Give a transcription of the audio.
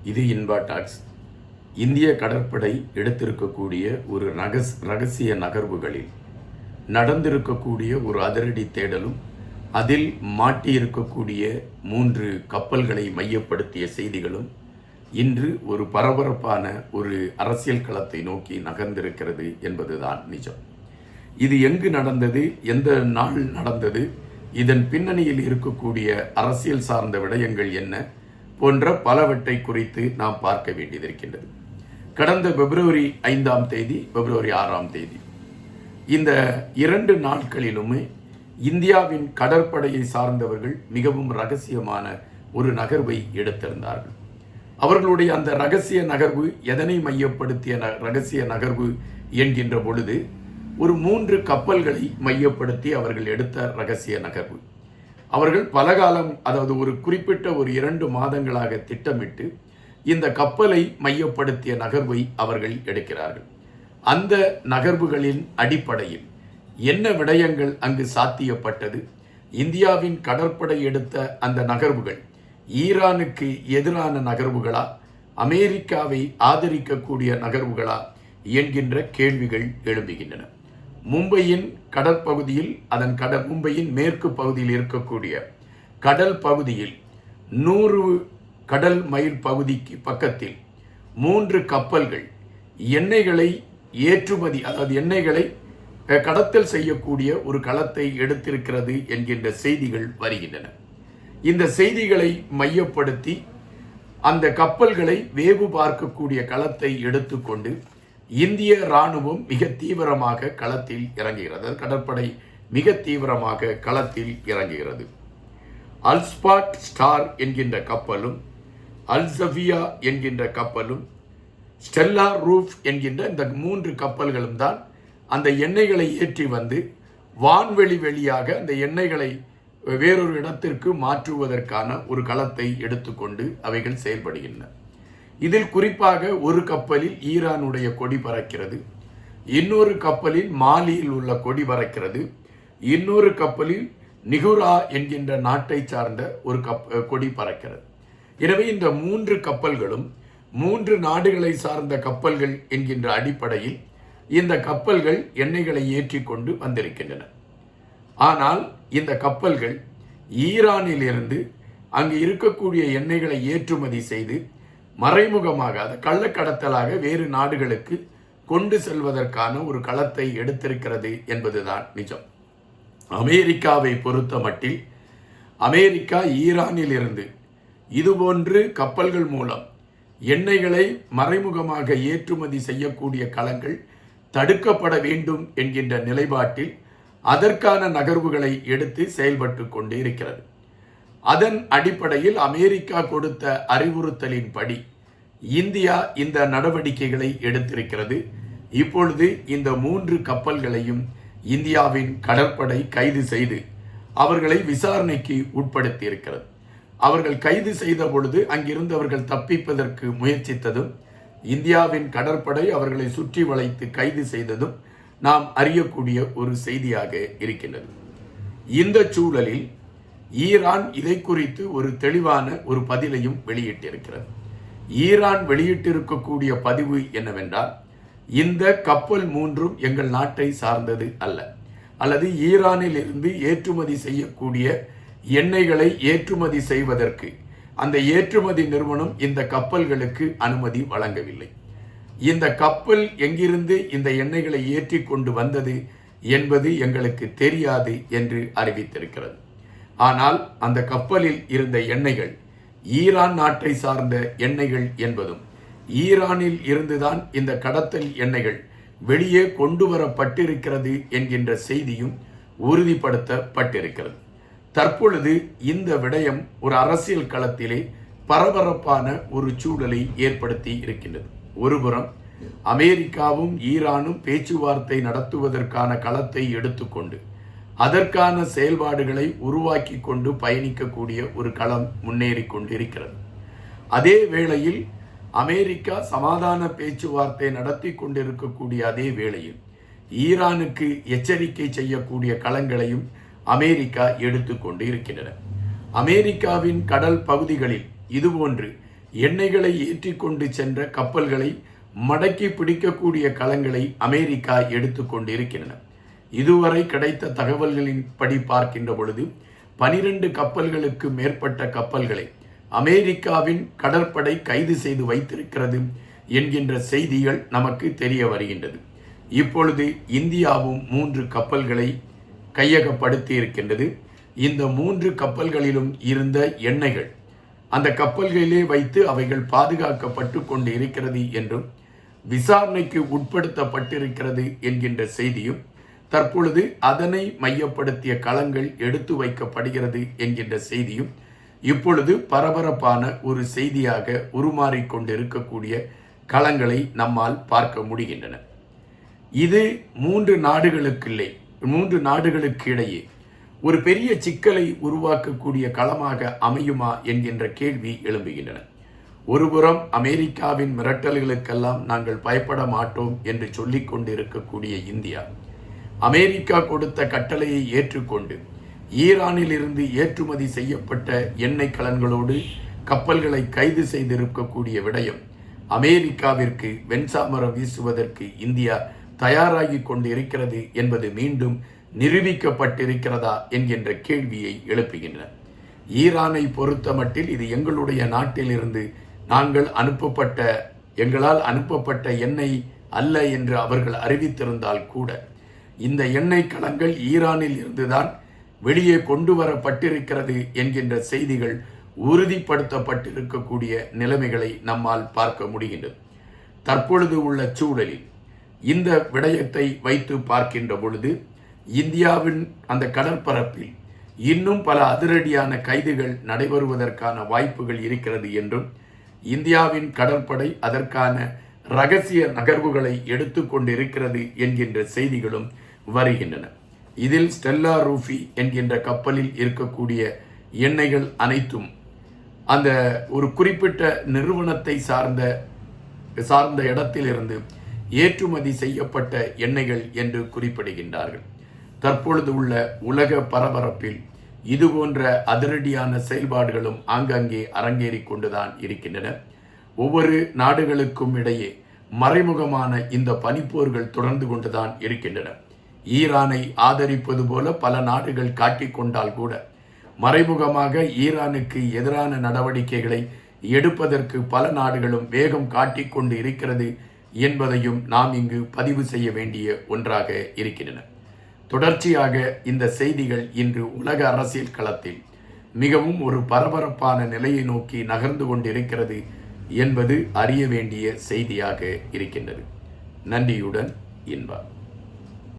இது இன்பா டாக்ஸ். இந்திய கடற்படை எடுத்திருக்கக்கூடிய ஒரு ரகசிய நகர்வுகளில் நடந்திருக்கக்கூடிய ஒரு அதிரடி தேடலும், அதில் மாட்டியிருக்கக்கூடிய 3 கப்பல்களை மையப்படுத்திய செய்திகளும் இன்று ஒரு பரபரப்பான ஒரு அரசியல் களத்தை நோக்கி நகர்ந்திருக்கிறது என்பதுதான் நிஜம். இது எங்கு நடந்தது, எந்த நாள் நடந்தது, இதன் பின்னணியில் இருக்கக்கூடிய அரசியல் சார்ந்த விடயங்கள் என்ன போன்ற பலவற்றை குறித்து நாம் பார்க்க வேண்டியதிருக்கின்றது. கடந்த பிப்ரவரி 5ஆம் தேதி, பிப்ரவரி 6ஆம் தேதி இந்த 2 நாட்களிலுமே இந்தியாவின் கடற்படையை சார்ந்தவர்கள் மிகவும் ரகசியமான ஒரு நகர்வை எடுத்திருந்தார்கள். அவர்களுடைய அந்த ரகசிய நகர்வு எதனை மையப்படுத்திய ரகசிய நகர்வு என்கின்ற பொழுது ஒரு 3 கப்பல்களை மையப்படுத்தி அவர்கள் எடுத்த ரகசிய நகர்வு. அவர்கள் பலகாலம், அதாவது ஒரு குறிப்பிட்ட ஒரு 2 மாதங்களாக திட்டமிட்டு இந்த கப்பலை மையப்படுத்திய நகர்வை அவர்கள் எடுக்கிறார்கள். அந்த நகர்வுகளின் அடிப்படையில் என்ன விடயங்கள் அங்கு சாத்தியப்பட்டது, இந்தியாவின் கடற்படை எடுத்த அந்த நகர்வுகள் ஈரானுக்கு எதிரான நகர்வுகளா, அமெரிக்காவை ஆதரிக்கக்கூடிய நகர்வுகளா என்கின்ற கேள்விகள் எழும்புகின்றன. மும்பையின் கடற்பகுதியில், மும்பையின் மேற்கு பகுதியில் இருக்கக்கூடிய கடல் பகுதியில் 100 கடல் மைல் பகுதிக்கு பக்கத்தில் 3 கப்பல்கள் எண்ணெய்களை ஏற்றுமதி, அதாவது எண்ணெய்களை கடத்தல் செய்யக்கூடிய ஒரு களத்தை எடுத்திருக்கிறது என்கின்ற செய்திகள் வருகின்றன. இந்த செய்திகளை மையப்படுத்தி அந்த கப்பல்களை வேவு பார்க்கக்கூடிய களத்தை எடுத்துக்கொண்டு இந்திய இராணுவம் மிக தீவிரமாக களத்தில் இறங்குகிறது. கடற்படை மிக தீவிரமாக களத்தில் இறங்குகிறது. அல்ஸ்பாட் ஸ்டார் என்கின்ற கப்பலும், அல்சஃபியா என்கின்ற கப்பலும், ஸ்டெல்லா ரூஃப் என்கின்ற இந்த 3 கப்பல்களும் தான் அந்த எண்ணெய்களை ஏற்றி வந்து வான்வெளி வழியாக அந்த எண்ணெய்களை வேறொரு இடத்திற்கு மாற்றுவதற்கான ஒரு களத்தை எடுத்துக்கொண்டு அவைகள் செயல்படுகின்றன. இதில் குறிப்பாக ஒரு கப்பலில் ஈரானுடைய கொடி பறக்கிறது, இன்னொரு கப்பலில் மாலியில் உள்ள கொடி பறக்கிறது, இன்னொரு கப்பலில் நிகுரா என்கின்ற நாட்டை சார்ந்த ஒரு கொடி பறக்கிறது. எனவே இந்த 3 கப்பல்களும் 3 நாடுகளை சார்ந்த கப்பல்கள் என்கின்ற அடிப்படையில் இந்த கப்பல்கள் எண்ணெய்களை ஏற்றி கொண்டு வந்திருக்கின்றன. ஆனால் இந்த கப்பல்கள் ஈரானில் இருந்து அங்கு இருக்கக்கூடிய எண்ணெய்களை ஏற்றுமதி செய்து மறைமுகமாக, அது கள்ளக்கடத்தலாக வேறு நாடுகளுக்கு கொண்டு செல்வதற்கான ஒரு களத்தை எடுத்திருக்கிறது என்பதுதான் நிஜம். அமெரிக்காவை பொறுத்த மட்டில் அமெரிக்கா ஈரானில் இருந்து இதுபோன்று கப்பல்கள் மூலம் எண்ணெய்களை மறைமுகமாக ஏற்றுமதி செய்யக்கூடிய களங்கள் தடுக்கப்பட வேண்டும் என்கின்ற நிலைப்பாட்டில் அதற்கான நகர்வுகளை எடுத்து செயல்பட்டு கொண்டு இருக்கிறது. அதன் அடிப்படையில் அமெரிக்கா கொடுத்த அறிவுறுத்தலின்படி இந்தியா இந்த நடவடிக்கைகளை எடுத்திருக்கிறது. இப்பொழுது இந்த 3 கப்பல்களையும் இந்தியாவின் கடற்படை கைது செய்து அவர்களை விசாரணைக்கு உட்படுத்தி இருக்கிறது. அவர்கள் கைது செய்த பொழுது அங்கிருந்தவர்கள் தப்பிப்பதற்கு முயற்சித்ததும், இந்தியாவின் கடற்படை அவர்களை சுற்றி வளைத்து கைது செய்ததும் நாம் அறியக்கூடிய ஒரு செய்தியாக இருக்கின்றது. இந்த சூழலில் ஈரான் இதை குறித்து ஒரு தெளிவான ஒரு பதிலையும் வெளியிட்டிருக்கிறது. ஈரான் வெளியிட்டிருக்கக்கூடிய பதிவு என்னவென்றால், இந்த கப்பல் 3ம் எங்கள் நாட்டை சார்ந்தது அல்ல, அல்லது ஈரானில் இருந்து ஏற்றுமதி செய்யக்கூடிய எண்ணெய்களை ஏற்றுமதி செய்வதற்கு அந்த ஏற்றுமதி நிறுவனம் இந்த கப்பல்களுக்கு அனுமதி வழங்கவில்லை. இந்த கப்பல் எங்கிருந்து இந்த எண்ணெய்களை ஏற்றி கொண்டு வந்தது என்பது எங்களுக்கு தெரியாது என்று அறிவித்திருக்கிறது. ஆனால் அந்த கப்பலில் இருந்த எண்ணெய்கள் ஈரான் நாட்டை சார்ந்த எண்ணெய்கள் என்பதும், ஈரானில் இருந்துதான் இந்த கடத்தல் எண்ணெய்கள் வெளியே கொண்டு வரப்பட்டிருக்கிறது என்கின்ற செய்தியும் உறுதிப்படுத்தப்பட்டிருக்கிறது. தற்பொழுது இந்த விடயம் ஒரு அரசியல் களத்திலே பரபரப்பான ஒரு சூழலை ஏற்படுத்தி இருக்கின்றது. ஒருபுறம் அமெரிக்காவும் ஈரானும் பேச்சுவார்த்தை நடத்துவதற்கான களத்தை எடுத்துக்கொண்டு அதற்கான செயல்பாடுகளை உருவாக்கி கொண்டு பயணிக்கக்கூடிய ஒரு களம் முன்னேறி கொண்டிருக்கிறது. அதே வேளையில் அமெரிக்கா சமாதான பேச்சுவார்த்தை நடத்தி கொண்டிருக்கக்கூடிய அதே வேளையில் ஈரானுக்கு எச்சரிக்கை செய்யக்கூடிய களங்களையும் அமெரிக்கா எடுத்துக்கொண்டு இருக்கின்றன. அமெரிக்காவின் கடல் பகுதிகளில் இதுபோன்று எண்ணெய்களை ஏற்றி கொண்டு சென்ற கப்பல்களை மடக்கி பிடிக்கக்கூடிய களங்களை அமெரிக்கா எடுத்துக்கொண்டு இருக்கின்றன. இதுவரை கிடைத்த தகவல்களின்படி பார்க்கின்ற பொழுது 12 கப்பல்களுக்கு மேற்பட்ட கப்பல்களை அமெரிக்காவின் கடற்படை கைது செய்து வைத்திருக்கிறது என்கின்ற செய்திகள் நமக்கு தெரிய வருகின்றது. இப்பொழுது இந்தியாவும் 3 கப்பல்களை கையகப்படுத்தி இருக்கின்றது. இந்த 3 கப்பல்களிலும் இருந்த எண்ணெய்கள் அந்த கப்பல்களிலே வைத்து அவைகள் பாதுகாக்கப்பட்டு கொண்டு இருக்கிறது என்றும் விசாரணைக்கு உட்படுத்தப்பட்டிருக்கிறது என்கின்ற செய்தியும் தற்பொழுது அதனை மையப்படுத்திய களங்கள் எடுத்து வைக்கப்படுகிறது என்கின்ற செய்தியும் இப்பொழுது பரபரப்பான ஒரு செய்தியாக உருமாறிக்கொண்டிருக்கக்கூடிய களங்களை நம்மால் பார்க்க முடிகின்றன. இது 3 நாடுகளுக்கு இடையே ஒரு பெரிய சிக்கலை உருவாக்கக்கூடிய களமாக அமையுமா என்கின்ற கேள்வி எழும்புகின்றன. ஒருபுறம் அமெரிக்காவின் மிரட்டல்களுக்கெல்லாம் நாங்கள் பயப்பட மாட்டோம் என்று சொல்லிக் கொண்டு இருக்கக்கூடிய இந்தியா அமெரிக்கா கொடுத்த கட்டளையை ஏற்றுக்கொண்டு ஈரானில் இருந்து ஏற்றுமதி செய்யப்பட்ட எண்ணெய் கலன்களோடு கப்பல்களை கைது செய்திருக்கக்கூடிய விடயம் அமெரிக்காவிற்கு வெண்சாமரம் வீசுவதற்கு இந்தியா தயாராகி கொண்டு இருக்கிறது என்பது மீண்டும் நிரூபிக்கப்பட்டிருக்கிறதா என்கின்ற கேள்வியை எழுப்புகின்றன. ஈரானை பொறுத்த மட்டில் இது எங்களுடைய நாட்டிலிருந்து எங்களால் அனுப்பப்பட்ட எண்ணெய் அல்ல என்று அவர்கள் அறிவித்திருந்தால் கூட இந்த எண்ணெய் கலங்கள் ஈரானில் இருந்துதான் வெளியே கொண்டு வரப்பட்டிருக்கிறது என்கின்ற செய்திகள் உறுதிப்படுத்தப்பட்டிருக்கக்கூடிய நிலைமைகளை நம்மால் பார்க்க முடிகின்றது. தற்பொழுது உள்ள சூழலில் இந்த விடயத்தை வைத்து பார்க்கின்ற பொழுது இந்தியாவின் அந்த கடற்பரப்பில் இன்னும் பல அதிரடியான கைதுகள் நடைபெறுவதற்கான வாய்ப்புகள் இருக்கிறது என்றும் இந்தியாவின் கடற்படை அதற்கான இரகசிய நகர்வுகளை எடுத்துக்கொண்டிருக்கிறது என்கின்ற செய்திகளும் வருகின்றன. இதில் ஸ்டெல்லா ரூஃபி என்கின்ற கப்பலில் இருக்கக்கூடிய எண்ணெய்கள் அனைத்தும் அந்த ஒரு குறிப்பிட்ட நிறுவனத்தை சார்ந்த இடத்திலிருந்து ஏற்றுமதி செய்யப்பட்ட எண்ணெய்கள் என்று குறிப்பிடுகின்றார்கள். தற்பொழுது உள்ள உலக பரபரப்பில் இதுபோன்ற அதிரடியான செயல்பாடுகளும் ஆங்காங்கே அரங்கேறி கொண்டுதான் இருக்கின்றன. ஒவ்வொரு நாடுகளுக்கும் இடையே மறைமுகமான இந்த பனிப்போர்கள் தொடர்ந்து கொண்டுதான் இருக்கின்றன. ஈரானை ஆதரிப்பது போல பல நாடுகள் காட்டிக்கொண்டால் கூட மறைமுகமாக ஈரானுக்கு எதிரான நடவடிக்கைகளை எடுப்பதற்கு பல நாடுகளும் வேகம் காட்டிக்கொண்டு இருக்கிறது என்பதையும் நாம் இங்கு பதிவு செய்ய வேண்டிய ஒன்றாக இருக்கின்றன. தொடர்ச்சியாக இந்த செய்திகள் இன்று உலக அரசியல் களத்தில் மிகவும் ஒரு பரபரப்பான நிலையை நோக்கி நகர்ந்து கொண்டிருக்கிறது என்பது அறிய வேண்டிய செய்தியாக இருக்கின்றது. நன்றியுடன் இன்பா.